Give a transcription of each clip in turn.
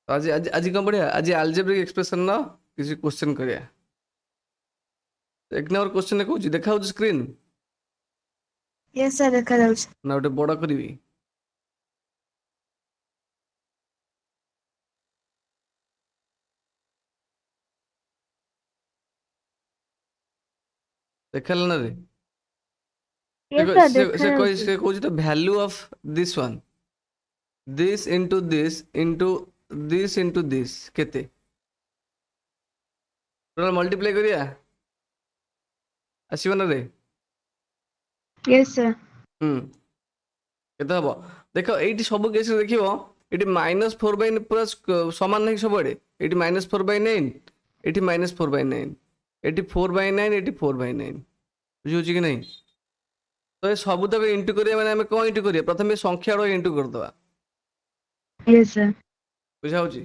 तो आज आज आज कौन पढ़िया आज अलजेब्रिक एक्सप्रेशन ना किसी क्वेश्चन करिया। एक नंबर क्वेश्चन कहूँ देखा स्क्रीन यस सर देखा जाउछ। ना गोटे बड़ करी देखा ना रे यस सर देखा से जाउछ। कहूँ the value of this one this into this केते टोटल मल्टीप्लाई करिया आसीबो ना रे यस सर। केते हबो देखो एठी सब केस देखिबो एठी -4/9 पूरा समान नहीं सब एठी -4/9 एठी -4/9 एठी 4/9 एठी 4/9 बुझी कि नहीं तो ये सब तक इंटू करिया माने हमें कौन इंटू करिया प्रथम संख्या रो इंटू कर दवा यस सर। बुझा होची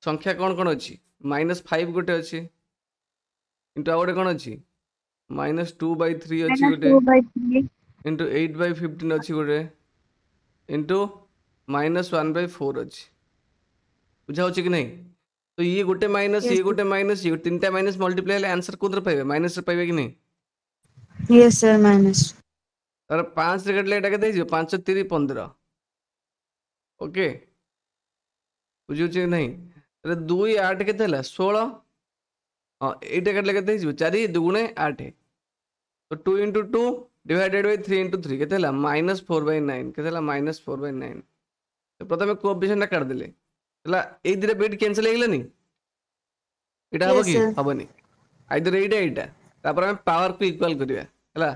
संख्या कौन कौन अच्छी -5 गोटे अच्छी इंटू आ गोटे कौन अच्छी -2/3 अच्छी गोटे -2/3 इंटू 8/15 अच्छी गोटे इंटू -1/4 अच्छी बुझा होची कि नहीं तो ये गोटे माइनस यस ये गोटे माइनस ये तीनटा माइनस मल्टीप्लाई हेले आंसर कोथरे पाइबे माइनस रे पाइबे कि नहीं यस सर माइनस तार 5 रे कटले एटा केते हिजो 5 3 15 ओके बुझी होची कि नहीं तारे 2 8 केते हला 16 हाँ एटा कटले केते हिजो 4 2 8 तो 2 इंटू 2 डिवाइडेड बाय 3 इंटू 3 केते हला -4/9 केते हला -4/9 तो प्रथमे कोएफिशिएंट काट देले हला ए दिरे बिट कैंसिल हेगलानी एटा हबो यस कि सर हबनी आइदर एटा एटा तापर हम पावर को इक्वल करिया हला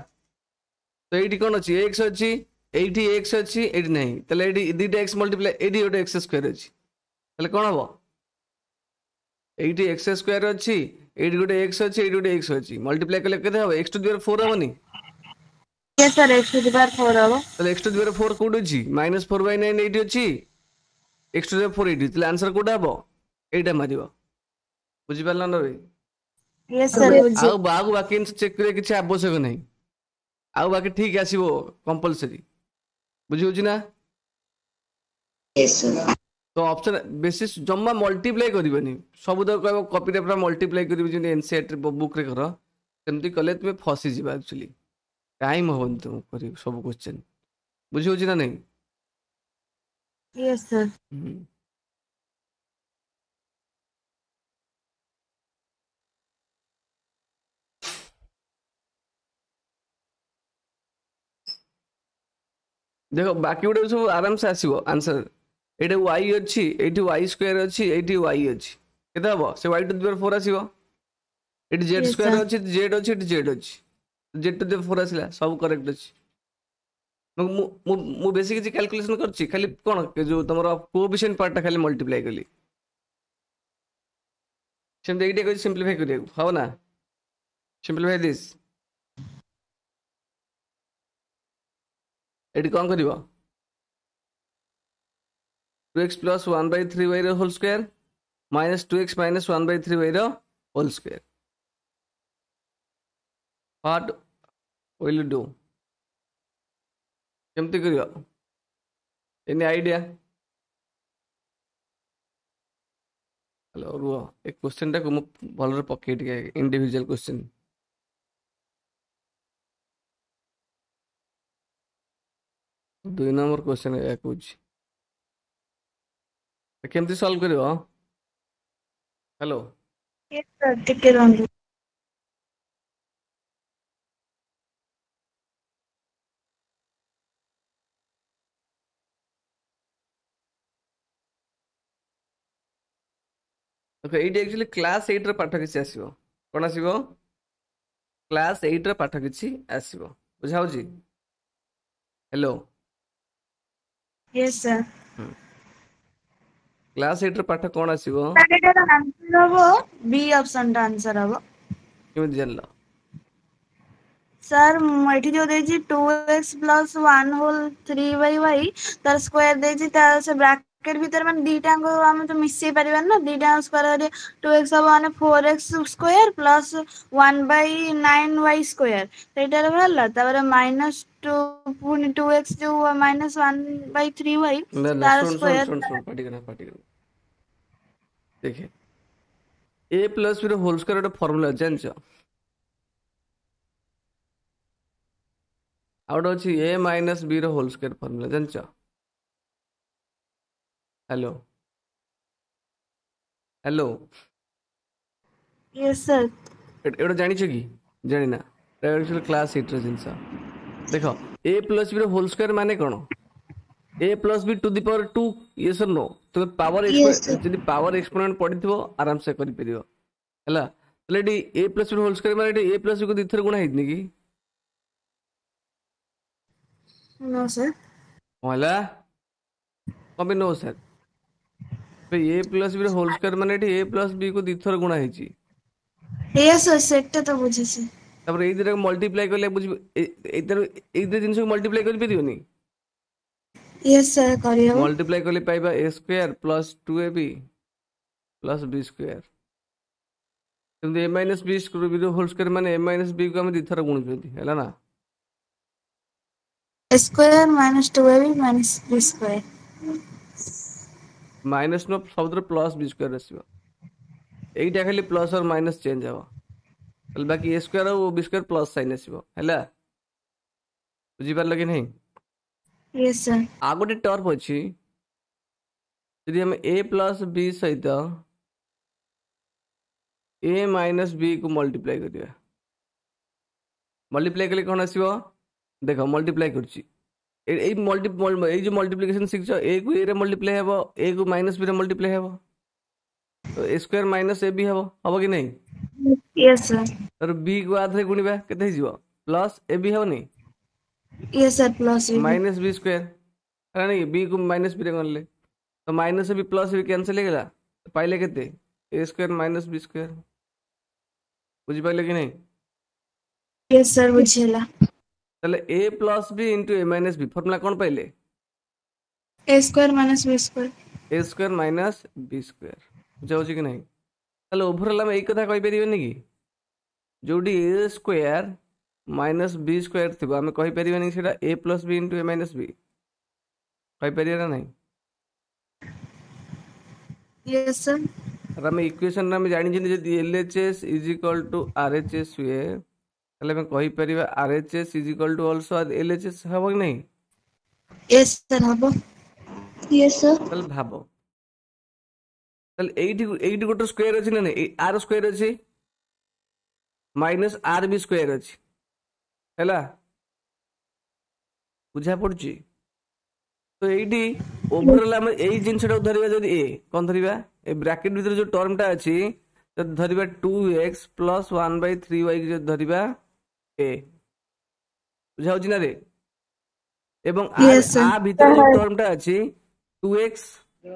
तो एटी कोन अछि x अछि एटी x अछि एटी नहीं तले एटी दिटा x मल्टीप्लाई एटी गोटे x स्क्वायर अछि तले कोन हबो एटी x स्क्वायर अछि एटी गोटे x अछि एटी गोटे x अछि मल्टीप्लाई कले केते हबो x टू द पावर 4 हबनी यस सर x⁴ हबो तले x टू द पावर 4 कोड अछि -4/9 एटी अछि x टू द पावर 4 एटी तले आंसर कोड हबो एटा मारिबो बुझि पारला न रे यस सर बुझी। आउ बागु बाकी चेक करे किछि आवश्यक नहीं आउ बाकी ठीक आसीबो कंपलसरी बुझी होची ना यस सर। तो ऑप्शन बेसिस जम्मा मल्टीप्लाई करबनी सब तो कहबो कॉपी रे पूरा मल्टीप्लाई करबी जे एनसीईआरटी बुक रे कर सेमती कले तुमे फसी जिबा एक्चुअली टाइम होबन तुम करी सब क्वेश्चन बुझी होची ना नहीं यस सर। हम्म। देखो बाकी गुटे सब आराम से आसीबो आंसर एटे y अछि एटी y स्क्वायर अछि एटी y अछि केते हबो से y टू द पावर 4 आसीबो एटी z यस स्क्वायर सर। अछि z अछि एटी z अछि z टू द पावर 4 आसीला सब करेक्ट अछि मु बेसिक किसी कैलकुलेशन करछि खाली कोन जो तमरो कोएफिशिएंट पार्ट खाली मल्टीप्लाई कली सेम एटा को सिंपलीफाई करियो हो ना सिंपलीफाई दिस एटी कोन करिवो 2x plus 1/3y रो whole square minus 2x minus 1/3y रो whole square what will you do केमती करियो एनी आइडिया हेलो रुआ एक क्वेश्चन टा को मु भलरे पके टिके इंडिविजुअल क्वेश्चन 2 नंबर क्वेश्चन या कुछ केमती सॉल्व करियो हेलो यस सर टिके रहंदु। देखो एटी एक्चुअली क्लास 8 रो पाठ किछि आसीबो कोन आसीबो क्लास 8 रो पाठ किछि आसीबो बुझाउ जी हेलो यस सर। क्लास 8 रो पाठ कोन आसीबो सर एटार आंसर हबो बी ऑप्शन टा आंसर हबो केमती जानलो सर एठी जो देछि 2x + 1 होल 3y तार स्क्वायर देछि तार से ब्रैकेट भीतर माने दीटा को हम तो मिसई परिबन ना दीटा स्क्वायर रे 2x हबो माने 4x square plus 1/9y square एटार भरला तापर -2 पुनी 2x जो -1/3y ना ना तार सुन सुन स्क्वायर सुन सुन पार्टी करना देखे a plus b whole square गोटे फर्मुला जानछ आ गोटे अच्छी a minus b whole square formula जानछ हेलो हेलो यस सर एटा जानिछ कि जानिना एक्चुअली क्लास 8 रो जिंस देखो a plus b whole square माने कोन a plus b to the power 2 yes और नो तो पावर Yes, sir. यदि पावर एक्सपोनेंट पढ़िथिबो आराम से करि परिबो हला तले डी a plus b whole square माने ए प्लस बी को दिथर गुणा हेतनी कि नो सर होला कबे नो सर पे ए प्लस बी होल स्क्वायर माने ए प्लस बी को दिथर गुणा हेची यस सर सेटा तो बुझे से तापर ए दिरा मल्टीप्लाई करले बुझ ए जिंस को मल्टीप्लाई कर परियोनी यस सर करियो मल्टीप्लाई करले पाइबा a square plus 2ab plus b square तुम a minus B square whole square माने ए माइनस बी को हम दिथर गुणुचंती हैला ना square minus 2ab minus b square minus नो सबदर प्लस बी स्क्वायर आसीबो एइटा खाली प्लस और माइनस चेंज हबो तल बाकी ए स्क्वायर और बी स्क्वायर प्लस साइन आसीबो हैला बुझी पारल कि नहीं यस सर आ गोटे टर्म अछि यदि हम ए प्लस बी सहित ए माइनस बी को मल्टीप्लाई करिया मल्टीप्लाई कले कोन आसीबो देखो मल्टीप्लाई करछि ए जो मल्टीप्लिकेशन सिक्छ ए को ए रे मल्टीप्लाई हेबो ए को माइनस बी रे मल्टीप्लाई हेबो तो ए स्क्वायर माइनस ए बी हेबो कि नहीं यस सर तर बी को आधे गुणिबा केते हिजबो प्लस ए बी हेबो नहीं yes sir plus minus B square है नहीं बी को माइनस बी रे गनले तो minus B plus B cancel हो गला तो पाइले केते A square minus B square बुझी पाइले कि नहीं यस सर बुझेला तले A plus B into A minus B formula कौन पाइले A square minus b square A square minus B square बुझा कि नहीं तले ओवरऑल हम एक कथा कहि परिबेनी कि जोडी ए स्क्वायर माइनस बी स्क्वायर थी आम कही पारे सेटा ए प्लस बी इंटू ए माइनस बी कही पारे ना नहीं यस सर और आम इक्वेशन में जानी जदि LHS is equal to RHS हुए ताले हम कही परिबा RHS is equal to also LHS हबो कि नहीं यस सर हबो यस सर ताले भाबो ताले एइटी गोटे स्क्वायर अछि ना नहीं आर स्क्वायर अछि माइनस आर बी स्क्वायर अछि हैला बुझा पड़ुची तो एइटी ओवरऑल हम एई जिंसटा धरिबा जदि ए कोन धरिबा ए ब्रैकेट भीतर जो टर्मटा अछि तो धरिबा 2x + 1/3y के धरिबा ए बुझा होची ना रे एवं आ भीतर जो टर्मटा अछि 2x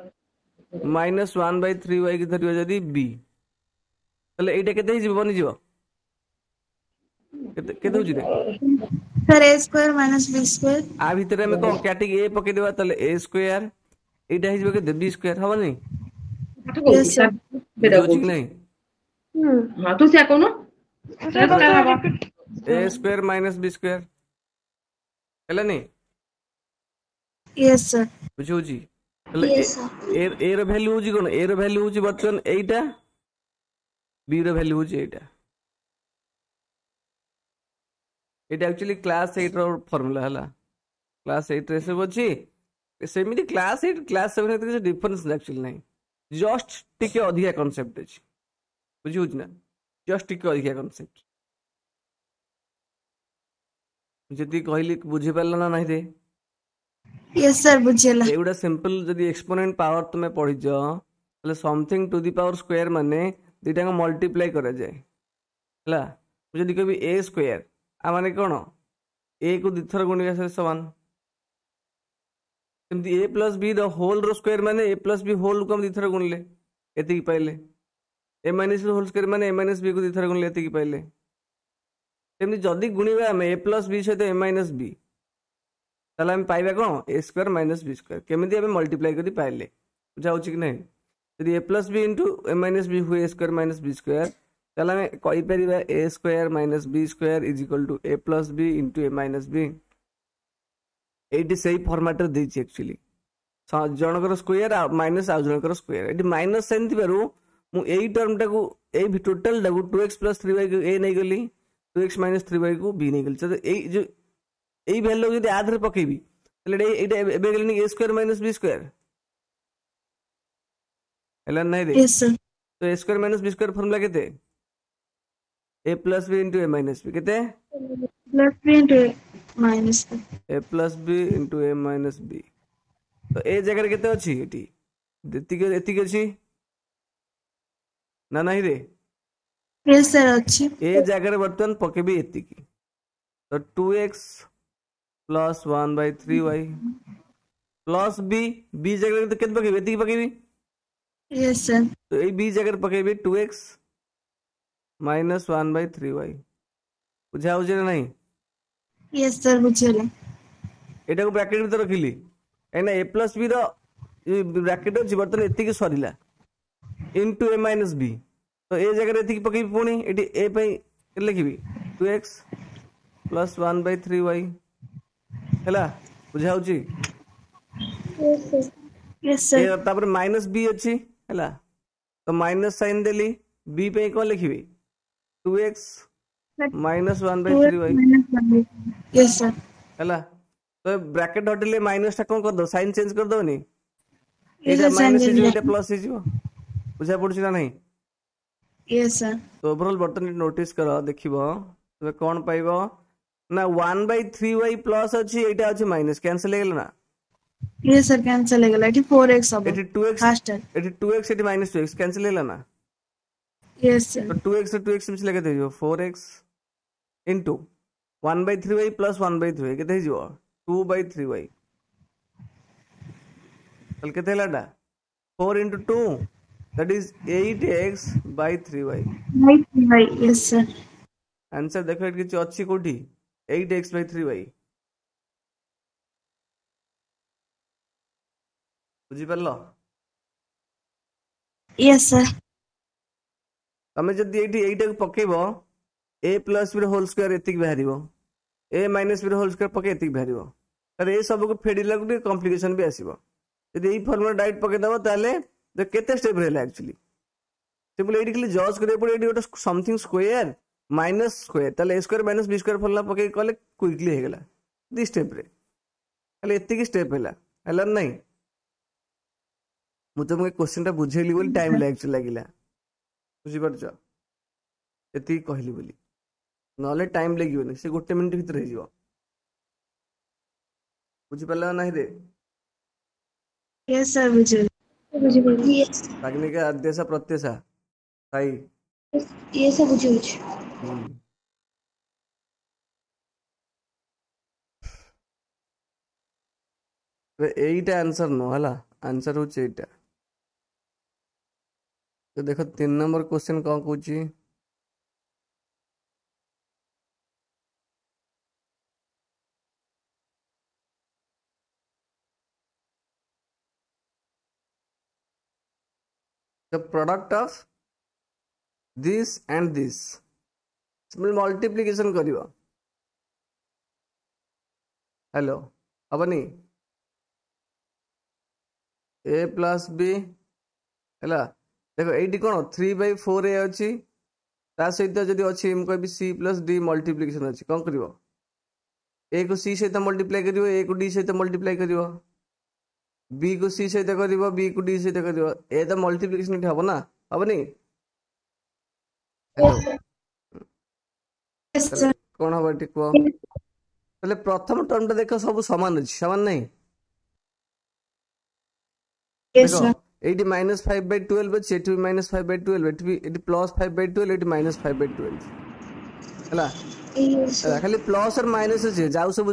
- 1/3y के धरिबा जदि b तले एइटा केते हिजबो बनि जिवो केते होची रे सर ए स्क्वायर माइनस b स्क्वायर आ भीतर में को कैटिक ए पके देबा तले ए स्क्वायर एटा हिजबो के b स्क्वायर हबो नहीं यस सर बुझी नहीं हां तू से कोनो ए स्क्वायर माइनस बी स्क्वायर हैला नहीं यस सर बुझो जी तले ए रो वैल्यू होची कोन ए रो वैल्यू होची बर्तन एटा बी रो वैल्यू होची एटा एटा एक्चुअली क्लास 8 रो फार्मूला हला क्लास 8 रे सब अछि सेमिति क्लास 8 क्लास 7 रे किछ डिफरेंस एक्चुअली नहीं जस्ट टिके अधिका कांसेप्ट अछि बुझियो ना जस्ट टिके अधिका कांसेप्ट जदि कहली बुझि पारला ना नहीं रे यस सर बुझेला एउडा सिंपल जदि एक्सपोनेंट पावर तुमे पढि ज तले something to the power square माने दुटा को मल्टीप्लाई करा जाए हला जदि कहबी ए स्क्वायर आ माने कोन ए को दिथर गुणिका से समान सेमती a plus b the whole रो स्क्वायर माने ए प्लस बी होल को हम दिथर गुणले एति की पाइले ए माइनस होल स्क्वायर माने ए माइनस बी को दिथर गुणले एति की पाइले सेमती जदि गुणिबा हम ए प्लस बी सहित ए माइनस बी ताले हम पाइबा कोन ए स्क्वायर माइनस बी स्क्वायर केमिति हम मल्टीप्लाई करी पाइले बुझा होची कि नहीं यदि a plus B into A minus b हुए स्क्वायर माइनस बी स्क्वायर ताले हम कहि परिबा a square minus B square is equal to a plus B into A minus b एटी सही फॉर्मेट रे देछि एक्चुअली जनकर स्क्वायर माइनस आउ जनकर स्क्वायर एटी माइनस साइन थिबारु मु एई टर्म टाकू एई टोटल टाकू 2x + 3y को ए नै गली 2x - 3y को b नै गली तो एई जो एई वैल्यू जदी आधरे पकेबी तले एटा एबे गली a स्क्वायर - b स्क्वायर हला नै रे यस सर तो a square - b square formula केते a + b * a - b केते +3 into minus a + b * a - b तो ए जगह रे केते अछि एटी एतिक अछि ना नहीं रे यस सर अच्छी ए जगह रे बर्तन पकेबी एतिक तो 2x + 1/3y प्लस b जगह रे केते पकेबी एतिक पकेबी यस सर तो ए b जगह रे पकेबी 2x - 1/3y बुझा हो जे नहीं यस सर बुझले एटा को ब्रैकेट भीतर रखिली एना a + b रो ब्रैकेट अछि बर्तन एतिक Sarila into a minus b तो ए जगह रे एतिक पकेबी पुणी एटी a पई के लिखिबी 2x + 1/3y हैला बुझा होची यस सर ए तापर माइनस b अछि हैला तो माइनस साइन देली b पे को लिखिबी 2x - 1/3y यस सर हैला तो ब्रैकेट हटिले माइनस टा कोन कर दो साइन चेंज कर दो नी yes Etah sir minus is Etah plus is बुझा पड़छि ना नहीं यस सर तो ओवरऑल बर्तन नोटिस करो देखिबो तबे कोन पाइबो ना 1/3y प्लस अछि एटा अछि माइनस कैंसिल हे गेल ना यस सर कैंसिल हो गेला एटी 4x अब एटी 2x फास्ट एटी 2x एटी -2x कैंसिल हे ना यस तो सर 2x से 2x मिस लगे देजो 4x into 1/3y plus 1/3y केते हिजो 2/3y तल केते लाडा 4 into 2 that is 8x/3y yes sir answer देखो एट किछ अछि कोठी 8x/3y बुझी परलो यस सर तमे जदी एटी एटा को पकेबो a + b होल स्क्वायर एतिक बाहरिबो a - b होल स्क्वायर पके एतिक बाहरिबो तर ए सब को फेडिला को कॉम्प्लिकेशन भी आसीबो यदि ए फॉर्मूला डाइरेक्ट पके दबो ताले जे केते स्टेप रहला एक्चुअली सिंपल एटी खाली जज करे पड़े एटी ओटा समथिंग स्क्वायर माइनस स्क्वायर ताले a square - b square formula पके कले क्विकली हे गेला दी स्टेप रे खाली एतिक स्टेप हैला नहीं मु तुमके क्वेश्चन टा बुझेली बोली टाइम लागिला बुझी परछ एतिक कहली बोली नले टाइम लागियोनी से गोटे मिनिट भीतर हे जिवो बुझी परला नहीं रे यस सर बुझले अग्निका आद्यसा प्रत्यसा भाई ये सब बुझे एटा आंसर नो हला आंसर होचे एटा तो देखो 3 नंबर क्वेश्चन कौन कहूची the product of this and this simple multiplication करियो हेलो हबनी a + b हैला देखो एटी कोन 3/4a अछि ता सहित जदी अछि हम कहबी c + d मल्टीप्लिकेशन अछि कोन करिवो a को c सहित मल्टीप्लाई करिवो a को d सहित मल्टीप्लाई करिवो b को c सहित करिवो b को d सहित करिवो ए तो मल्टीप्लिकेशन इठ हबो ना हबनी हेलो यस सर कोन हबो एटी को तले प्रथम टर्म ता देखो सब समान अछि समान नहीं यस देखो सर एटी -5/12 अछि एटी -5/12 एटी भी एटी +5/12 एटी -5/12 हला खाली प्लस और माइनस अछि जाउ सब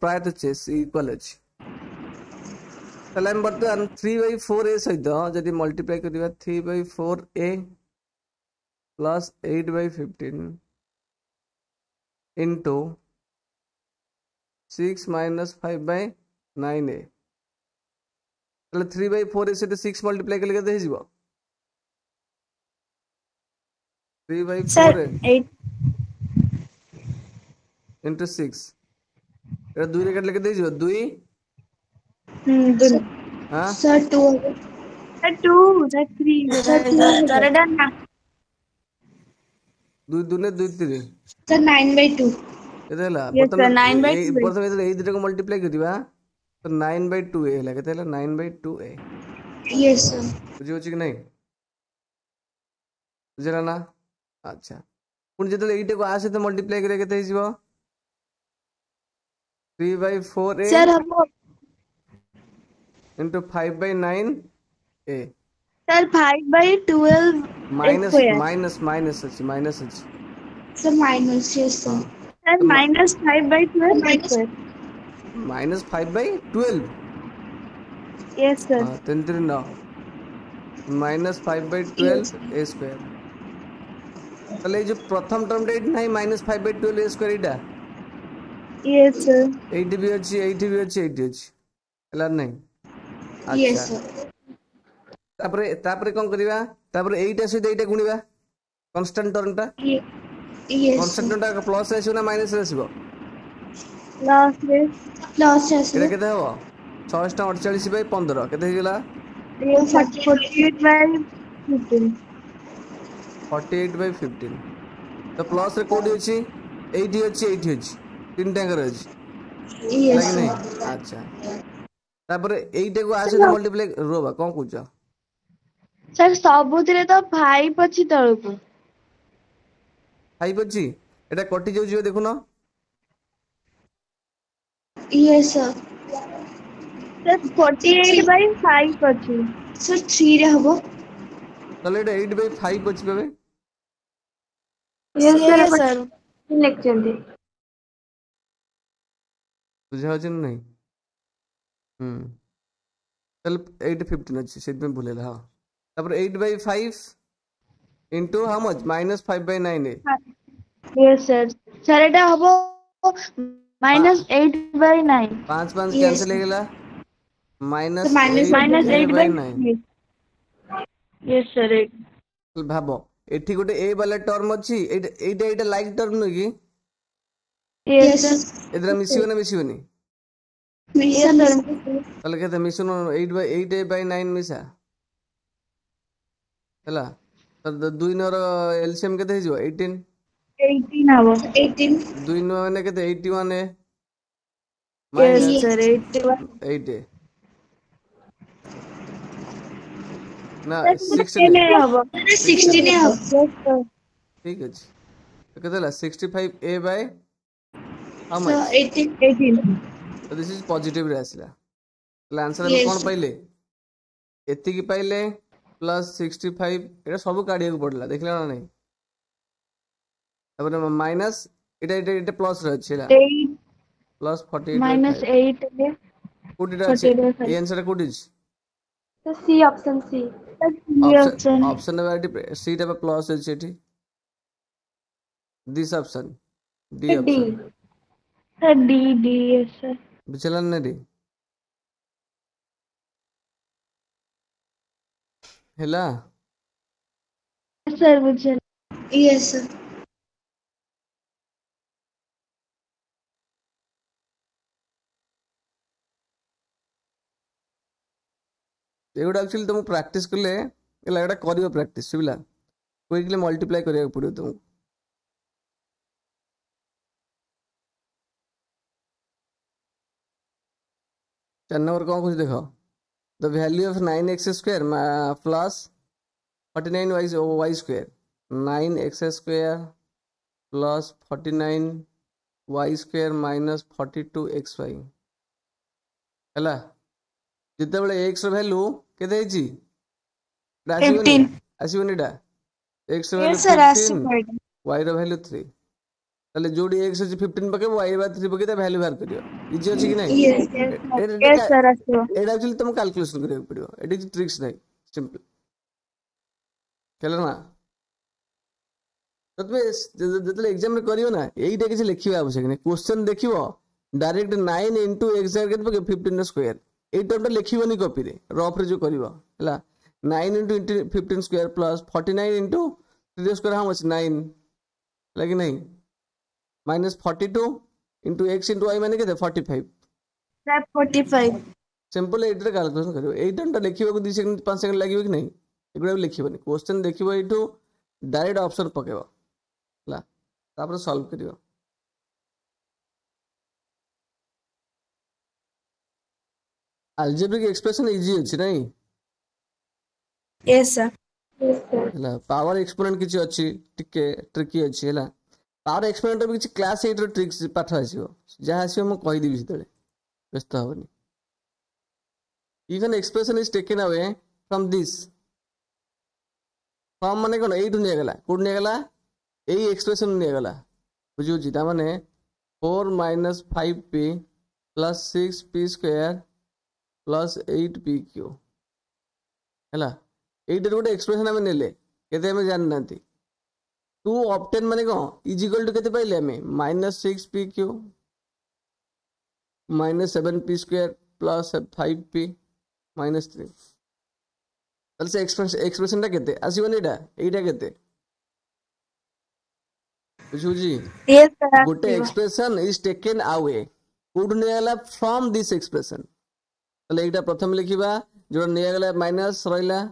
प्रायत अछि इक्वल अछि तले हम बर्तमान 3/4a सहित जदी मल्टीप्लाई करिवा 3/4a + 8/15 into 6 - 5/9a तले 3/4a से 6 मल्टीप्लाई करले केते हिजबो 3/4a 8 into 6 एटा 2 रे काटले केते हिजबो 2 हाँ सर 2 सर 2 सर 3 सर एटा ना 2 2 2 3 सर 9/2 केते हला यस सर बर्तमान 9/2 प्रथम एई दुटा को मल्टीप्लाई करदिबा तो 9/2 ए हला केते हला 9/2 ए यस सर बुझी होची कि नहीं बुझला ना अच्छा पुणी जेतले एइटा को आसे तो मल्टीप्लाई करे केते हिजबो 3/4 ए सर हम into 5/9 ए sir 5/12 minus square minus minus अच्छी सर माइनस यस हाँ sir sir minus 5/12 minus square minus 5/12 yes sir हाँ 3 3 9 माइनस 5/12 ए स्क्वायर তাহলে এই যে প্রথম টার্মটা এইটি নাই মাইনাস 5/12 এ স্কয়ার এইটা यस सर এইটি বি আছে এইটি বি আছে এইটি আছে ହେଲା নাই यस আচ্ছা सर তারপরে তারপরে কোন করিবা তারপরে এইটা সহিত এইটা গুণিবা কনস্ট্যান্ট টার্মটা यस কনস্ট্যান্ট টার্মটা প্লাস আসিব না মাইনাস আসিব लास्ट रे प्लस এটা কেতে হবো 648/15 কেতে হইগলা ये 48/15 48/15 তো প্লাস রে কোডি আছে এইটি আছে তিনটা করে আছে यस লাগে নাই আচ্ছা তারপরে এইটাକୁ ଆ ସହିତ ମଲ୍ଟିପ୍ଲାଏ ରୋବା କଣ କହୁଛ सर सबुथिरे तो 5 अछि तळको 5 ଅଛି এটা କଟି ଯାଉଛି ଦେଖୁନ यस सर सर 48/5 अछि सर 3 रे हबो ତାହେଲେ ଏଇଟା 8/5 ଅଛି ବେବେ यस सर सर ଲେଖିଛନ୍ତି ବୁଝା ହଉଛି ନା ନାହିଁ ତାହେଲେ 8/15 ଅଛି ସେଥିପାଇଁ ଭୁଲ ହେଲା ହଁ ତାପରେ 8/5 into how much minus 5/9 A yes sir sir एटा हबो -8/9 5 5 Yes, कैंसिल sir. हो गेला माइनस minus -8/9 यस सर भाबो एठी गोटे ए वाला टर्म अछि एटा लाइक टर्म नु की यस सर एदरा मिसियो ना मिसियोनी यस सर ताले केते मिसुन 8/9 मिसा हला तो 2 नर एलसीएम केते हिजो 18 18 हबो 18 2 न माने केते 81 ए यस माइनस सर 81 8 ए ना 6 16 ने हबो 16 ने हबो यस सर ठीक अछि तो केते ला 65 ए बाय हाउ सर मच 18 तो दिस इज पॉजिटिव रे आसिला तो आंसर हम Yes, कोन sir. पाइले एति की पाइले प्लस 65 एटा सब काढिया को पड़ला देखला ना नहीं तबरे माइनस एटा प्लस रे छिला 8 प्लस 48 -8 रे कोटिटा अछि 48/5 ए आंसर कोटि ତ ସି ଅପସନ ସି ये ऑप्शन ऑप्शन नंबर सी टा प्लस अछि एठी this option D D option sir D yes sir बुझलन ने रे ହେଲା सर बुझल यस सर एगुडा एक्चुअली तुम प्रैक्टिस करले एला एटा करियो प्रैक्टिस सुबिला क्विकली मल्टीप्लाई करिया पड़ियो तुम 4 नंबर कौन कुछ देखो the value of 9x square plus 49y square 9x square plus 49y square minus 42xy हैला जिते बेले x रो वैल्यू केते हिची 15 आसीबनीटा x रो यस वैल्यू सर 15 y रो वैल्यू 3 তাহলে যোডি x আছে 15 পকেব y বা 3 পকেই তা ভ্যালু বাହାର করিयो ইজি আছে কি নাই यस सर आसो এটা एक्चुअली तुम कैलकुलेशन କରିବାକୁ ପଡିବ ଏଠି କିଛି ଟ୍ରିକ୍ସ ନାହିଁ ସିମ୍ପଲ ହେଲା ନା ତମେ ଯେତେବେଳେ ଏକ୍ସାମ ରେ କରିବ ନା ଏଇଟା କିଛି ଲେଖିବା ଆବଶ୍ୟକ ନାହିଁ କ୍ୱେଶ୍ଚନ ଦେଖିବ डायरेक्ट 9 into x କେତେ ପକେଇବ 15 ର ସ୍କ୍ୱାର ଏଇ ଟର୍ମଟା ଲେଖିବନି କପିରେ ରଫ ରେ ଯୋଉ କରିବ ହେଲା 9 into 15 square plus 49 into 3 square how much 9 लगी नहीं minus 42 into x into y माने केते 45 सर 45 सिंपल एटा कैलकुलेशन करियो एई टर्मटा लिखिबा 2 सेकंड 5 सेकंड लागिबो कि नहीं एगुडा लिखिबोनी क्वेश्चन देखिबो एठू डायरेक्ट ऑप्शन पकेबो ला तापर सॉल्व करियो अलजेब्रिक एक्सप्रेशन इजी अछि नहीं यस सर Yes, sir. हला पावर एक्सपोनेंट किछि अछि टिके ट्रिकी अछि हला पावर एक्सपोनेंट भी किछि क्लास 8 रो ट्रिक्स पाठ आसीबो जहा आसीबो म कहि दिबि सेतले व्यस्त होबनी if an expression is taken away from this from माने कोन एइटु निया गेला कोड निया गेला एई एक्सप्रेशन निया गेला बुझियो जी ता माने 4 - 5p + 6p स्क्वायर + 8pq हला एइटर गोटे एक्सप्रेशन हमें नेले केते हमें जान नांती 2 ऑब्टेन माने को इज इक्वल टू केते पाइले हमें -6pq -7p स्क्वायर + 5p -3 तल से एक्सप्रेशन टा केते आसीबो नेटा एइटा केते बुझु जी यस सर गोटे expression is taken away code नेला फ्रॉम दिस एक्सप्रेशन तले एइटा प्रथम लिखिबा जो नेया गेला माइनस रहिला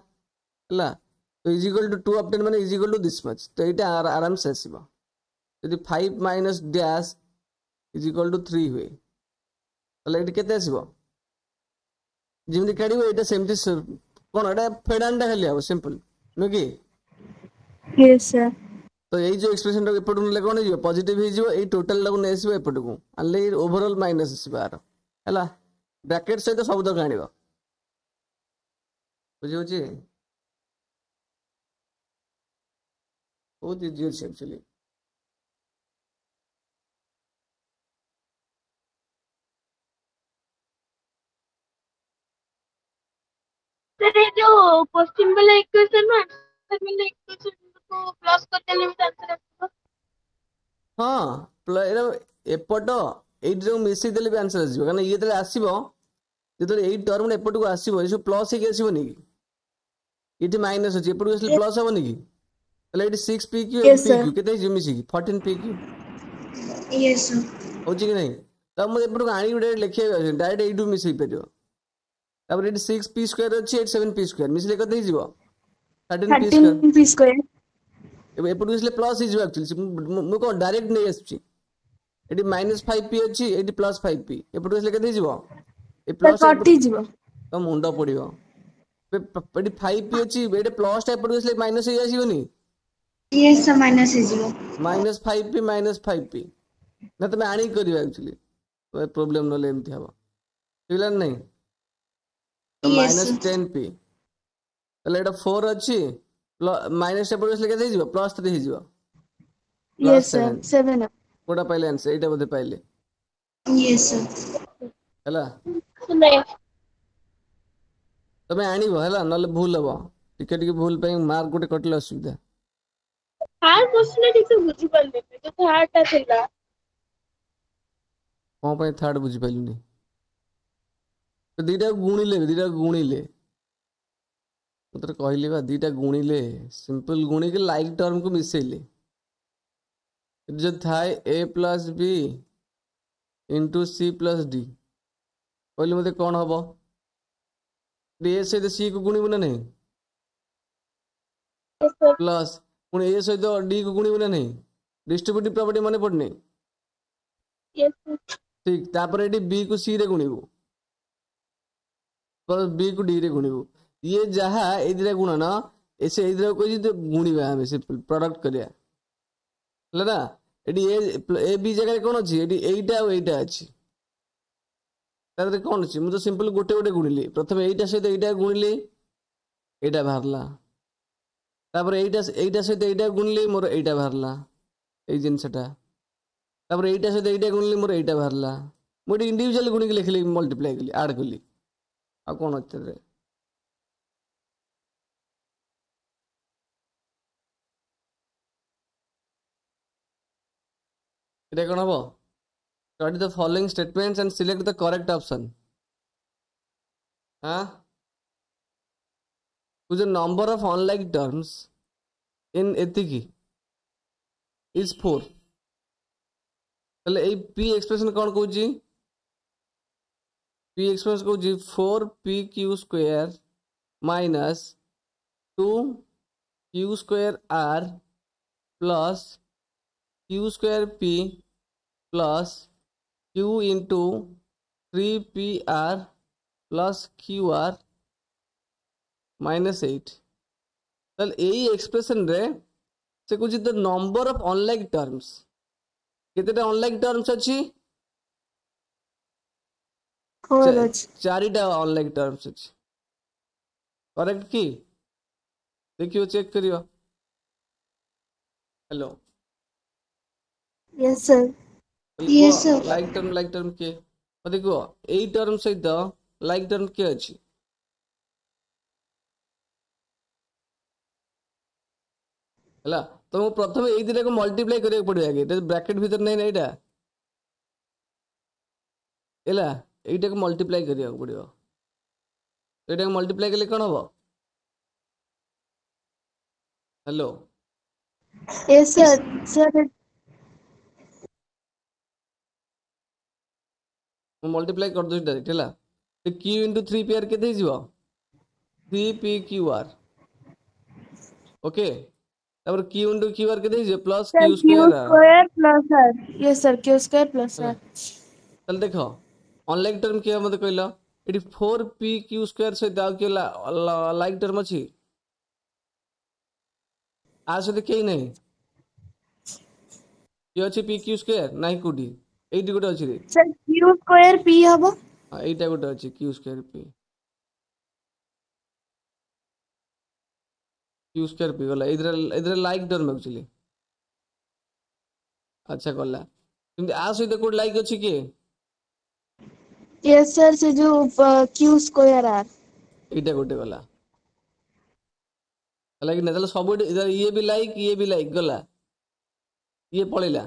हला तो इज इक्वल टू 2 ऑब्टेन माने is equal to this much तो एटा आराम से आसीबो यदि 5 - डैश इज इक्वल टू 3 हुए तले एटा केते आसीबो जिमि काढिबो एटा सेमति कोन एटा फेडानटा खाली आबो सिंपल नो कि यस सर तो यही जो एक्सप्रेशन टा एपटु ले कोन हिजो पॉजिटिव हिजो एई टोटल ला ने आसीबो एपटु को अले ओवरऑल माइनस आसीबो आरो हला ब्रैकेट सहित सब तक आनिबो बुझियो जी बहुत इजी अछि एक्चुअली सर ये जो क्वेश्चन वाला इक्वेशन है आंसर वाला इक्वेशन को प्लस करते लिए भी आंसर आएगा हाँ एपट एइट जो मिसई देले भी आंसर आसीबो कारण ये तले आसीबो जेतले एइ टर्म एपट को आसीबो जो प्लस हे आसीबो नी इति माइनस अछि एपट को असले प्लस होबो नी तले इति 6pq Yes, sir. pq केते जो मिसी 14pq Yes, sir. होची कि नहीं तब म एपट को आनी डायरेक्ट लिखिया डायरेक्ट एइटू मिसई परियो तब इति 6p स्क्वायर अछि 7p स्क्वायर मिसले कते हिजबो 13p स्क्वायर 13p स्क्वायर एपट को असले प्लस हिजबो एक्चुअली मु को डायरेक्ट नै आछि एटी -5p अछि एटी +5p एपट असले कते हिजबो ए सर प्लस कटि जीवो तो मुंडा पड़ियो एटी 5p अछि एटी प्लस टा एपट असले minus hey आसीबोनी Yes, sir. Minus is 0. -5p -5p ना तमे आनी करियो एक्चुअली तो प्रॉब्लम न ले एमति हबो बुझलन नहीं तो Yes, sir. -10p तले एटा 4 अछि माइनस एपट असले कते हिजबो +3 हिजबो यस सर 7 कोडा पाइले आंसर एटा बोधे पाइले Yes, sir. हला नहीं तमे आनिबो हला नले भूल हबो टिके भूल पे मार्क गोटे कटले असुविधा हार क्वेश्चन ठीक से बुझी पाले जो थर्ड टा थिला कौन पे थर्ड बुझी पाइलुनी तो दीटा गुणिले मतलब कहली बा दीटा गुणिले सिंपल गुणी के लाइक टर्म को मिसेले जो थाए a + b * c + d कहली मते कोन हबो a से c को गुणिबो ना नहीं प्लस पुणी a सहित d को गुणिबो ना नहीं डिस्ट्रीब्यूटिव प्रॉपर्टी माने पड़नी यस ठीक तापर एटी b को c रे गुणिबो प्लस b को d रे गुणिबो ये जहा एदिरा गुणन ऐसे एदिरा कोइ जे गुणिबा हमें सिंपल प्रोडक्ट करिया लना एटी ए बी जगह कोन अछि एटी एइटा और एइटा अछि तारे कोन अछि मु तो सिंपल गोटे गोटे गुणिली प्रथम एइटा सहित एइटा गुणिली एइटा बाहरला तापर एइटा सहित एइटा गुणिली मोर एइटा बाहरला एइ जिंसटा तापर एइटा सहित एइटा गुणिली मोर एइटा बाहरला मोटी इंडिविजुअल गुणी के लिखली मल्टीप्लाई कली ऐड कली आ कोन अछि रे इटा कोन हबो study the following statements and select the correct option whose the number of unlike terms in ethic is 4 तले ए p एक्सप्रेशन कोन कहू जी p एक्सप्रेशन को 4pq² minus 2q² plus q² p plus q into 3pr plus qr minus 8 ताल यही expression रे से कुछ the number of unlike terms केतेटा unlike terms अछि 4 अछि। चारिटा अनलाइक टर्म्स अछि करेक्ट की देखियो चेक करियो hello yes sir. Yes, sir. Like term के देखो एई टर्म सहित लाइक टर्म के अछि हला तो प्रथम एई दिले को मल्टीप्लाई करिया पड़ियो आगे ब्रैकेट भीतर नै एटा एला एटा को मल्टीप्लाई करिया पड़ियो एटा को मल्टीप्लाई करले कोन होबो हेलो यस सर। सर मैं मल्टीप्लाई कर दो डायरेक्ट है तो q इंटू 3pr के 3pqr ओके तापर q इंटू qr के plus sir q Q square square plus sir yes sir Q square plus sir. चल देखो अनलाइक टर्म किया मते कहलो एटी 4pq² सहित आ के लाइक टर्म अछि आ सहित केही नहीं ये अछि pq² नाही कोडी एटी गोटे अछि रे सर क्यू स्क्वायर पी हबो। एटा गोटे अछि q² p q² p गला इधर लाइक टर्म एक्चुअली अच्छा गला किंतु आ सहित कोड लाइक अछि के यस सर से जो क्यू स्क्वायर आर एटा गोटे गला हला कि नतल सब इधर ये भी लाइक गला ये पळेला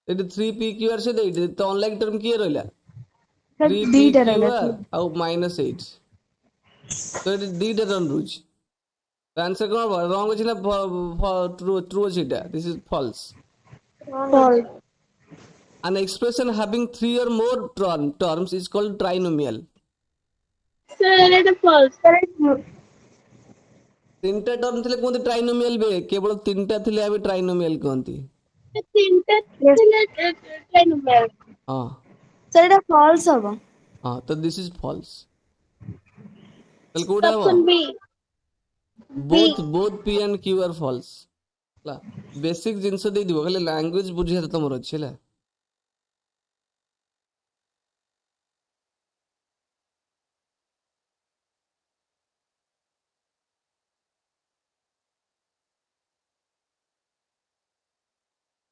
एटी 3pqr से दे तो अनलाइक टर्म किए रहला सर दीटा 3pqr रहला। और माइनस 8 तो एटी दीटा रन रुच आंसर कोन रॉन्ग अछि ना ट्रू अछि एटा this is false false. an expression having 3 or more terms is called trinomial sir Etah false. Sir तीनटा टर्म थिले कोनते ट्राइनोमियल बे केवल तीनटा थिले आबे ट्राइनोमियल कोनती तीनटा ଥିଲେ ट्राइनोमियल। हां सर एटा फॉल्स हबो। हां तो दिस इज फॉल्स तल कोडा हो option b both p and q are false ला बेसिक जिंस दे दिबो खाली लैंग्वेज बुझिया त तमर अछि ला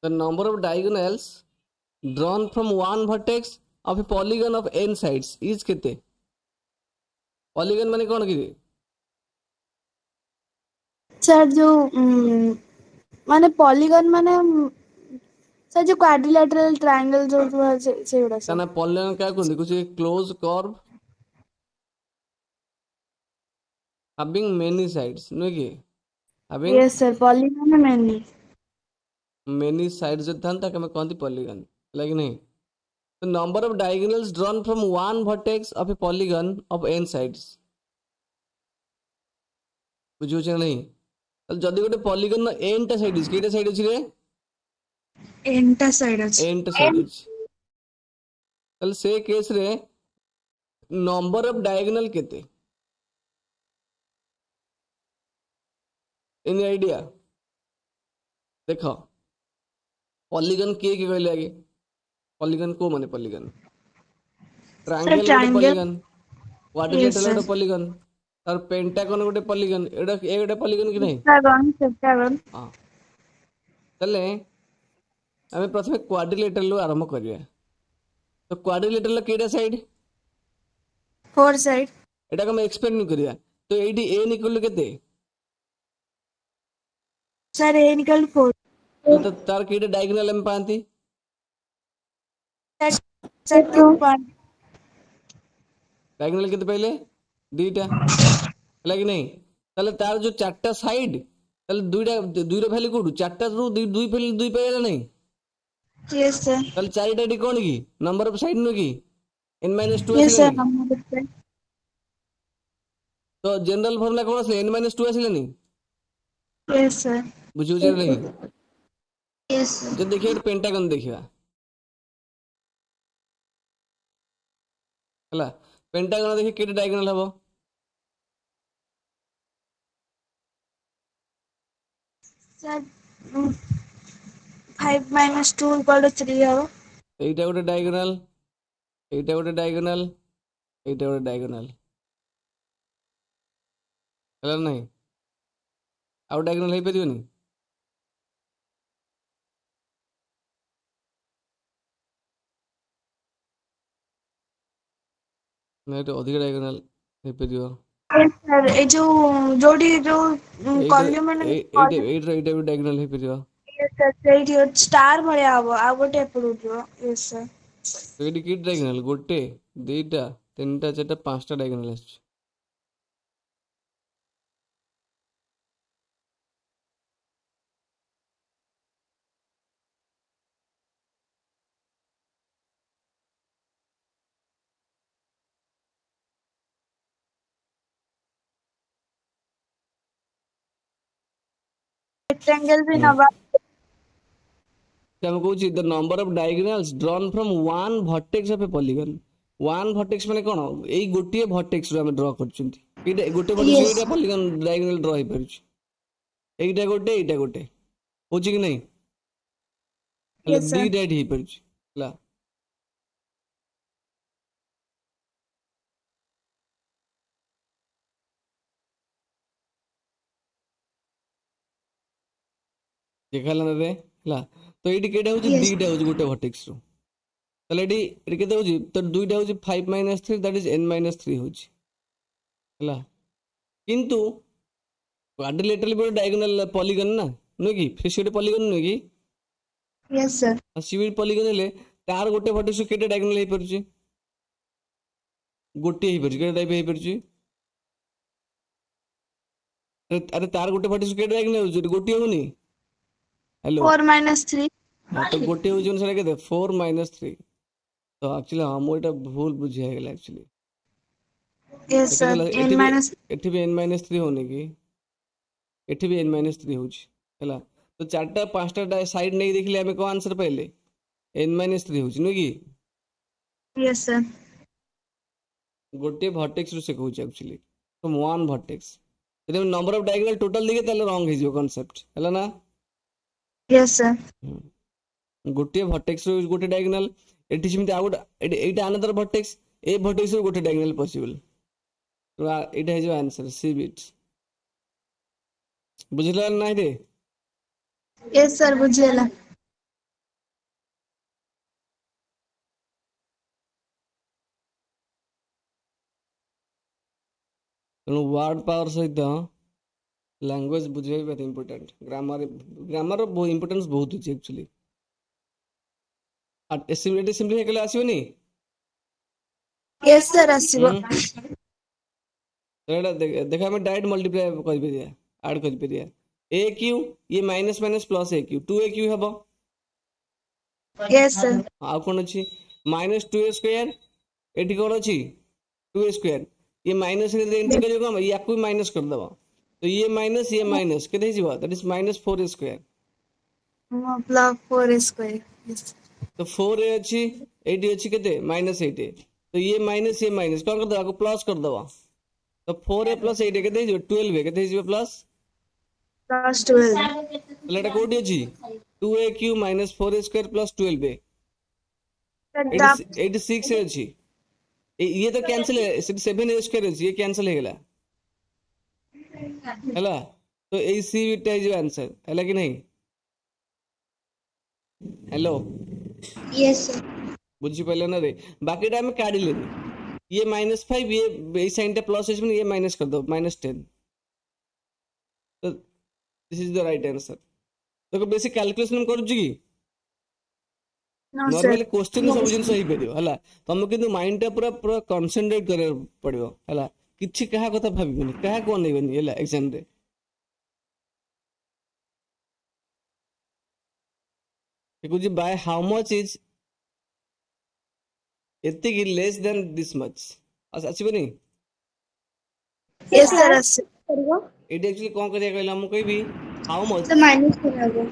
the number of diagonals drawn from one vertex of a polygon of n sides is केते polygon माने कोन की सर जो माने पॉलीगन माने सर जो क्वाड्रिलेटरल ट्रायंगल जो से उड़ा सर काना polygon का कोन कुछ close curve having many sides नो की having यस सर पॉलीगन में नहीं many sides जो थान ताके में कोनती polygon लागी नहीं the number of diagonals drawn from one vertex of a polygon of n sides बुझो छ नहीं तल जदी गोटे polygon न n टा साइड केटा साइड अछि रे Enta side ଅଛି। n टा साइड अछि तल से केस रे नंबर ऑफ डायगोनल केते एनी आइडिया देखो पॉलीगन के कहले आगे पॉलीगन को माने पॉलीगन ट्रायंगल गोटे triangle. Polygon quadrilateral sir. गोटे पॉलीगन और पेंटागन गोटे पॉलीगन एडा ए गोटे पॉलीगन कि नहीं सेप्टागन हां तले हमें प्रथम क्वाड्रिलेटरल आरंभ करिया तो क्वाड्रिलेटरल केडा साइड 4 साइड एटा हम एक्सपेंड करिया तो एडी n इक्वल केते सर ए निकल 4 तो तार केडा डायगोनल हम पांती सर 2 पार्ट डायगोनल केते पहले दुईटा लगी नहीं ताले तार जो चारटा साइड ताले दुईटा वैल्यू कोडू चारटा रु दुई वैल्यू दुई पाइला नहीं यस सर ताले चारिटा डी कोन की नंबर ऑफ साइड नो की n-2 Yes, ଆସିଲାନି? sir. I'm good. ତ ଜେନେରାଲ ଫର୍ମୁଲା କଣ ଆସିଲା? n-2 ଆସିଲାନି? Yes, sir. ବୁଝିବୁଝି ନାହିଁ? Yes, sir. ଯଦି ଦେଖିବା ଗୋଟେ ପେଣ୍ଟାଗନ ଦେଖିବା ହେଲା, ପେଣ୍ଟାଗନ ଦେଖି କେତେ ଡାଇଗୋନାଲ ହବ? Sir, 5 minus 2 equal to 3 हव। এইটা ଗୋଟେ ଡାଇଗୋନାଲ, এইটা ଗୋଟେ ଡାଇଗୋନାଲ, এইଟା ଗୋଟେ ଡାଇଗୋନାଲ ହେଲା ନାହିଁ? ଆଉ ଡାଇଗୋନାଲ ହେଇପାରିବନି? ନା ଏଇଟା ଅଧିକ ଡାଇଗୋନାଲ ହେଇପାରିବ। Yes, sir. ଏ ଯୋଉଠି ଏଇଟା କଲ୍ୟୁମ ଏଇଟା ବି ଡାଇଗୋନାଲ ହେଇପାରିବ। Yes, sir. ସେଇଠି ଷ୍ଟାର ଭଳିଆ ହବ, ଆଉ ଗୋଟେ ଏପଟକୁ ଯିବ। Yes, sir. ତ ଏଇଠି କି ଡାଇଗୋନାଲ? ଗୋଟେ, ଦିଟା, ତିନିଟା, ଚାରିଟା, ପାଞ୍ଚଟା ଡାଇଗୋନାଲ ଆସୁଛି। Rectangle भी नवा। ଆମେ କହୁଛି the number of diagonals drawn from one vertex of a polygon. one vertex ମାନେ କଣ? ଏଇ ଗୋଟିଏ vertex ରୁ ଆମେ ଡ୍ର କରୁଛନ୍ତି। ଏଇଟା ଗୋଟେ vertex ରୁ Yes. ଏଇଟା polygon diagonal ଡ୍ର ହେଇପାରୁଛି। ଏଇଟା ଗୋଟେ ହଉଛି କି ନାହିଁ? ହେଲେ Yes, sir. ଦିଟା ଏଠି ହେଇପାରୁଛି ହେଲା। ଦେଖାହେଲା ନା ହେଲା? ତ ଏଇଠି କେଇଟା ହଉଛି? Yes. ଦିଟା ହଉଛି ଗୋଟେ vertex ରୁ। ତାହେଲେ ଏଠି କେତେ ହଉଛି? ତ ଦୁଇଟା ହଉଛି 5 minus 3 that is n minus 3 ହଉଛି ହେଲା। କିନ୍ତୁ quadrilateral ବି ଡାଇଗୋନାଲ ପଲିଗନ ନା, ନୁହେଁ କି? ସେ ଗୋଟେ ପଲିଗନ ନୁହେଁ କି? Yes, sir. ସିବି ପଲିଗନ ହେଲେ ତାର ଗୋଟେ vertex ରୁ କେତେ ଡାଇଗୋନାଲ ହେଇପାରୁଛି? ଗୋଟିଏ ହେଇପାରୁଛି। କେତେ ଟାଇପ ହେଇପାରୁଛି? ଆରେ ତାର ଗୋଟେ vertex ରୁ କେତେ ଡାଇଗୋନାଲ ହଉଛି? ଗୋଟିଏ ହଉନି? Hello 4 minus 3. ହଁ, ତ ଗୋଟିଏ ହଉଛି ସେଟା କେତେ? 4 minus 3। ତ ଆକ୍ଚୁଆଲି ହଁ ମୁଁ ଏଇଟା ଭୁଲ ବୁଝି ହେଇଗଲା ଆକ୍ଚୁଆଲି। Yes, sir. ଦେଖାଗଲା N minus. ଏଠି ବି n minus 3 ହଉନି କି? ଏଠି ବି n minus 3 ହଉଛି ହେଲା। ତ ଚାରିଟା ପାଞ୍ଚଟା ସାଇଡ ନେଇକି ଦେଖିଲେ ଆମେ କଣ ଆନ୍ସର ପାଇଲେ? n minus 3 ହଉଛି, ନୁହେଁ କି? Yes, sir. ଗୋଟିଏ ଭର୍ଟେକ୍ସ ରୁ ସେ କହୁଛି ଆକ୍ଚୁଆଲି ଫ୍ରମ୍ ୱାନ୍ ଭର୍ଟେକ୍ସ। ଯଦି ଆମେ ନମ୍ବର ଅଫ ଡାଇଗୋନାଲ ଟୋଟାଲ ଦେଖିବା ତାହେଲେ ରଙ୍ଗ ହେଇଯିବ କନସେପ୍ଟ, ହେଲା ନା? Yes, sir. ଗୋଟିଏ ଭର୍ଟେକ୍ସ ରୁ ଗୋଟେ ଡାଇଗୋନାଲ, ଏଠି ସେମିତି ଆଉ ଗୋଟେ, ଏଇଟା ଆନଦର ଭର୍ଟେକ୍ସ, ଏ ଭର୍ଟେକ୍ସ ରୁ ଗୋଟେ ଡାଇଗୋନାଲ ପସିବଲ। ଏଇଟା ହେଇଯିବ ଆନ୍ସର, ସି ବିଟ୍। ବୁଝିଲା ନା ନାଇଁ ରେ? Yes, sir. ବୁଝିଗଲା। ତେଣୁ ୱାର୍ଡ ପାୱାର ସହିତ ଲାଙ୍ଗୁଏଜ ବୁଝିବା ବି ଭାରି ଇମ୍ପୋର୍ଟାଣ୍ଟ। ଗ୍ରାମର ଇମ୍ପୋର୍ଟାନ୍ସ ବହୁତ ଅଛି ଆକ୍ଚୁଆଲି। ଏଠି ସିମ୍ପଲି ହେଇଗଲେ ଆସିବନି? Yes, sir. ଆସିବ। ଏଇଟା ଦେଖ ଆମେ ଡାଇରେକ୍ଟ ମଲ୍ଟିପ୍ଲାଏ କରିପାରିବା, ଆଡ୍ କରିପାରିବା। ଏ କ୍ୟୁ ଇଏ ମାଇନସ ମାଇନସ ପ୍ଲସ ଏ କ୍ୟୁ, 2a କ୍ୟୁ ହେବ। Yes, sir. ଆଉ କଣ ଅଛି? ମାଇନସ 2a ସ୍କୋୟାର, ଏଠି କଣ ଅଛି? 2a square. ଇଏ ମାଇନସ ଏଣ୍ଟ୍ରି କରିବ କଣ? ୟାକୁ ମାଇନସ କରିଦେବ। ତ ଇଏ ମାଇନସ କେତେ ହେଇଯିବ? That is minus 4a square. Plus 4 square. Yes. ତ 4a ଅଛି, ଏଇଠି ଅଛି କେତେ? Minus 8a। ତ ଇଏ ମାଇନସ କଣ କରିଦେବା? ଆକୁ ପ୍ଲସ କରିଦେବା। ତ 4a ପ୍ଲସ 8a କେତେ ହେଇଯିବ? 12a କେତେ ହେଇଯିବ? Plus Plus 12. ତାହେଲେ ଏଟା କୋଉଠି ଅଛି? 2a Q minus 4a square plus 12a। ଏଇଠି 6a ଅଛି। ଇଏ ତ କ୍ୟାନସଲ, ସେଠି 7a ସ୍କୋୟାର ଅଛି, ଇଏ କ୍ୟାନସଲ ହେଇଗଲା ହେଲା। ତ ଏଇ ସି ବିଟା ହେଇଯିବ ଆନ୍ସର, ହେଲା କି ନାହିଁ? Hello, Yes, sir. ବୁଝିପାରିଲେ ନା ରେ? ବାକିଟା ଆମେ କାଢିଲେନି। ଇଏ -5, ଇଏ ଏଇ ସାଇନ୍ ଟା ପ୍ଲସ୍ ଅଛି ମାନେ ଇଏ ମାଇନସ୍ କରିଦବ, -10। ତ this is the right answer. ଦେଖ ବେଶୀ କ୍ୟାଲକୁଲେସନ କରୁଛି କି? No, sir. ନର୍ମାଲି କ୍ୱେଶ୍ଚିନ୍ ସବୁ ଜିନିଷ ହେଇପାରିବ ହେଲା। ତମକୁ କିନ୍ତୁ ମାଇଣ୍ଡ ଟା ପୁରା ପୁରା କନସେନ୍ଟ୍ରେଟ କରିବାକୁ ପଡିବ ହେଲା। କିଛି କାହା କଥା ଭାବିବନି, କାହାକୁ ଅନେଇବନି ହେଲା ଏକ୍ସାମ ରେ। କହୁଛି ବାय ହାଉ ମଚ୍ ଇଜ एतिकी लेस देन दिस मच आसीबनी यस सर आसे एटी एक्चुअली कोन करिया कहला हम कहबी हाउ मच माइनस करबो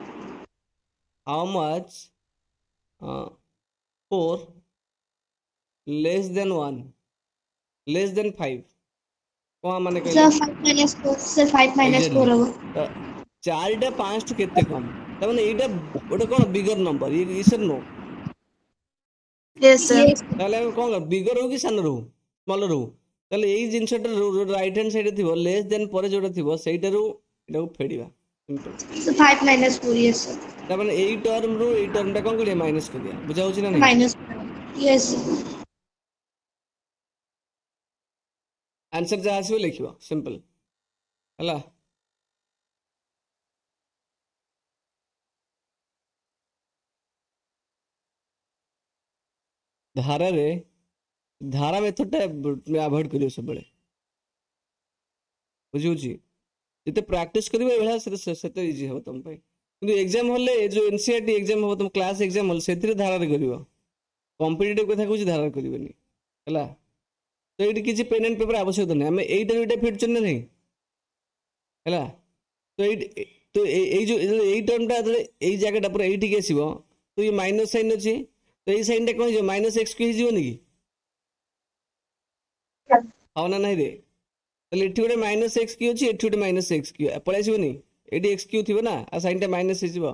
how much 4 less than 1 less than 5 कोन माने कहला सर 5 माइनस 4 सर 5 माइनस 4 होबो 4 टा 5 टू केते कम त माने एटा ओटा कोन बिगर नंबर ये इस नो यस सर ताले कोन बिगर हो कि सान रो स्मॉलर हो ताले एई जिंसटा राइट हैंड साइड थिबो लेस देन परे जोटा थिबो सेइटारू एटाको फेडिबा simple sir 5 minus 4 yes sir त माने एई टर्म रो एई टर्म टा कोन करिया माइनस करिया बुझा होची ना नहीं माइनस यस आंसर जहाँ आसो लिखियो सिंपल हला धारा रे धारा मेथड अवॉइड करियो सब बेले बुझुची जते प्रैक्टिस करिवे बेला सेते इजी हो तुम पे किंतु एग्जाम होले जो एनसीईआरटी एग्जाम हो तुम क्लास एग्जाम होले सेतिरे धारा रे करियो कॉम्पिटिटिव कथा कुछ धारा करिवनी हला तो ये किसी पेन एंड पेपर आवश्यक नहीं हमें एटा दुटा फिट चलने नहीं हैला तो जो एई टर्मटा एई जगहटा पूरा एई ठीक आसीबो तो ये माइनस साइन अछि तो एई साइनटा कोन जे माइनस x की हिजियो नि हाउ ना नहीं रे तो एठी गोटे माइनस x की अछि एठी गोटे माइनस x की पळे आसीबो नि एठी x क्यू थिबो ना आ साइनटा माइनस हिजिबो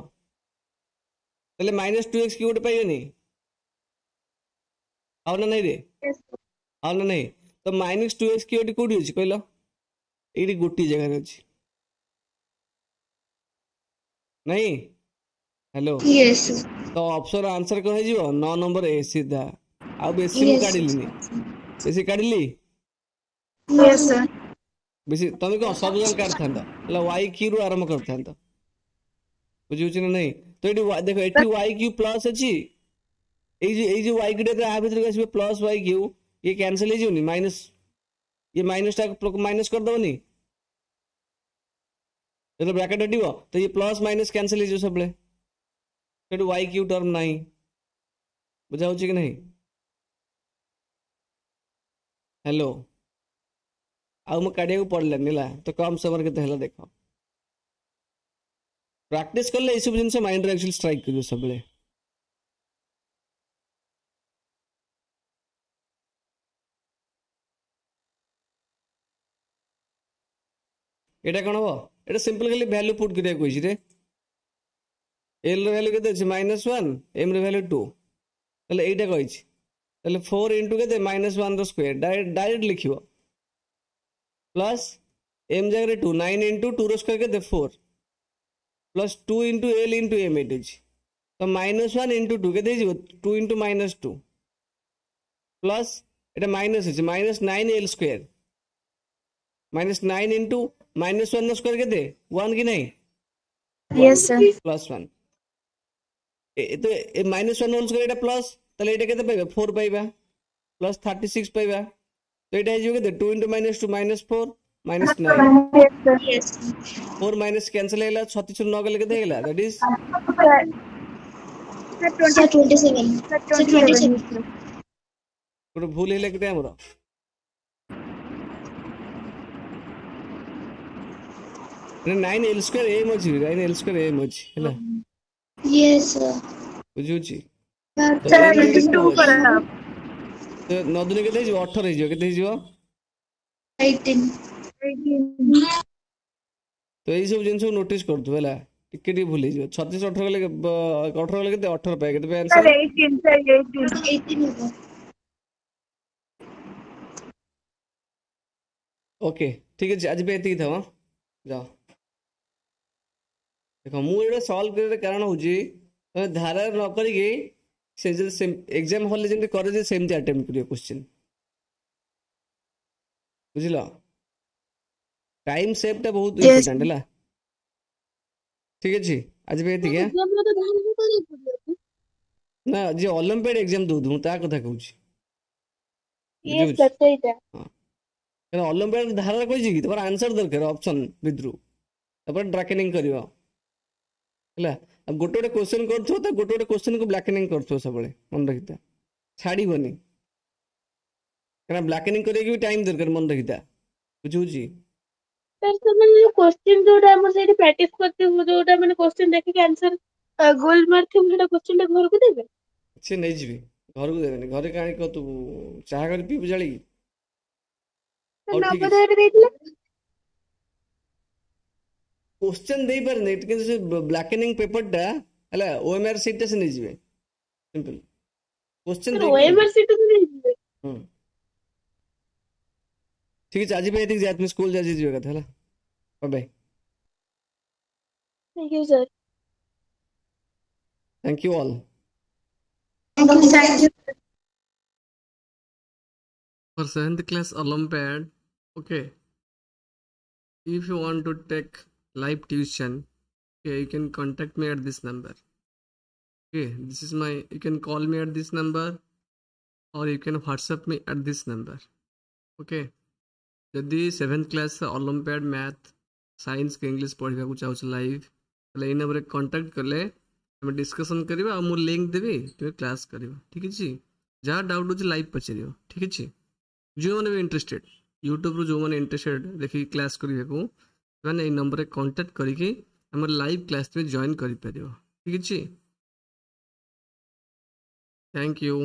तले माइनस 2x की गोटे पाइयो नि हाउ ना नहीं रे हाँ ना नहीं तो माइनस 2x की ओटी कोडी अछि कहलो एडी गोटी जगह रे अछि नहीं हेलो यस तो ऑप्शन आंसर कोन हिजिबो 9 नंबर ए सीधा आ बेसी मु काढिलिनी बेसी काढिली यस सर बेसी तमे को सब जन काढ थांदा ला y की रु आरंभ कर थांदा बुझुछि ना नहीं तो एडी देखो एठी y क्यू प्लस अछि एई जो y किटे आ भीतर आसीबे प्लस y क्यू ये कैंसिल हो नहीं माइनस ये माइनस टा माइनस कर दबनी जब ब्रैकेट हटिबो तो ये प्लस माइनस कैंसिल हो सबले सेटु y क्यू टर्म नहीं बुझा होची कि नहीं हेलो आउ म काढिया को पड़ले ला तो कम समय केते हला देखो प्रैक्टिस करले ई सब जिंस माइंड रे एक्चुअली स्ट्राइक करियो सबले एटा कोन हो एटा सिंपल खाली वैल्यू पुट करिया कोइछि रे एल रे वैल्यू केते अछि -1 एम रे वैल्यू 2 तले एटा कोइछि तले 4 इनटू केते -1 रो स्क्वायर डायरेक्ट लिखिबो प्लस एम जगह रे 2 9 इनटू 2 रो स्क्वायर केते 4 plus 2 into L into M एट अछि तो -1 इनटू 2 केते हिजिबो 2 इनटू -2 प्लस एटा माइनस अछि -9 एल स्क्वायर -9 इनटू -1 स्क्वायर केते 1 की नहीं यस सर +1 तो ए -1 होल स्क्वायर एटा प्लस तले एटा केते पाइबा 4 पाइबा प्लस 36 पाइबा तो एटा हिजो केते 2 इनटू -2 -4 -9 यस 4 माइनस कैंसिल हैला 36 न गले केते हैला दैट इज सर 27 सर 27 गोटे भूल हैला केते हमरो 9 एल स्क्वायर एम अछि 9 एल स्क्वायर एम अछि हैला यस सर बुझुछि सर 22 पर तो नदुने केते हिजो 18 हिजो केते हिजो 18 तो यही सब जिन नोटिस करथु हैला टिके टिके भूल हिजो 36 18 गले 18 गले केते 18 पाए केते आंसर 18 होगा ओके ठीक है आज भी एति था जाओ देखो मु एटा सॉल्व करे कारण होजी धारा न करिके से एग्जाम हॉल ले जेंति करे जे सेमति अटेम्प्ट करियो क्वेश्चन बुझिलो टाइम सेव टा बहुत इंपोर्टेंट हैला ठीक अछि आज भी एति के ना जे ओलंपियाड एग्जाम दो दू ता कथा कहूची ये सही है कारण ओलंपियाड धारा कहै कि तोर आंसर दरकार ऑप्शन विद्रु तपर ड्रैकेनिंग करियो हैला अब गोटे क्वेश्चन करथो त गोटे क्वेश्चन को ब्लैकेनिंग करथो सबले मन रखिता छाड़ी बनी କାରଣ ବ୍ଲାକେନିଂ କରିବାକୁ ବି ଟାଇମ୍ ଦରକାର ମନେ ରଖିଥା ବୁଝୁଛି। सर ସେମାନେ ଯୋଉ क्वेश्चन ଯୋଉଟା ଆମର ସେଇଠି ପ୍ରାକ୍ଟିସ କରିଥିବୁ ଯୋଉଟା ମାନେ क्वेश्चन ଦେଖିକି आंसर ଗୋଲ ମାରିଥିବୁ ସେଟା क्वेश्चन ଟା ଘରକୁ ଦେବେ? ସେ ନେଇଯିବେ, ଘରକୁ ଦେବେନି। ଘରେ କାହିଁ କହ ତୁ ଚାହା କରି ପିଇବୁ ଜାଳିକି? ହଉ ଠିକ ଅଛି, ନବୋଦୟରେ ଦେଇଥିଲେ। क्वेश्चन ଦେଇପାରିନି କିନ୍ତୁ ସେ ବ୍ଲାକେନିଂ ପେପରଟା ହେଲା OMR ସିଟ୍ଟା ସେ ନେଇଯିବେ। ସିମ୍ପଲ क्वेश्चन सर ଦେଇପାରିନି। OMR सीट तो ଦେଇଥିଲେ। ଠିକ ଅଛି, ଆଜି ପାଇଁ ଏତିକି ଯା, ତୁମେ ସ୍କୁଲ ଆଜି ଯିବା କଥା ହେଲା। Bye bye. Thank you sir. Thank you all Thank you. for 7th class Olympiad. Okay, if you want to take live tuition, okay, you can contact me at this number. Okay, this is my, you can call me at this number or you can WhatsApp me at this number. Okay, जदि 7th class Olympiad math science के English पढ़ा चाहूँ live ये number contact कले आम discussion करवा और मुझे लिंक देवी तुम्हें क्लास कर। ठीक है, जहाँ डाउट हो लाइव पचार। ठीक है, जो मैंने भी इंटरेस्टेड यूट्यूब जो मैंने इंटरेस्टेड देखिए क्लास करने को मैंने नंबर कांटेक्ट करके आम लाइव क्लास में जॉइन कर। ठीक है, थैंक यू।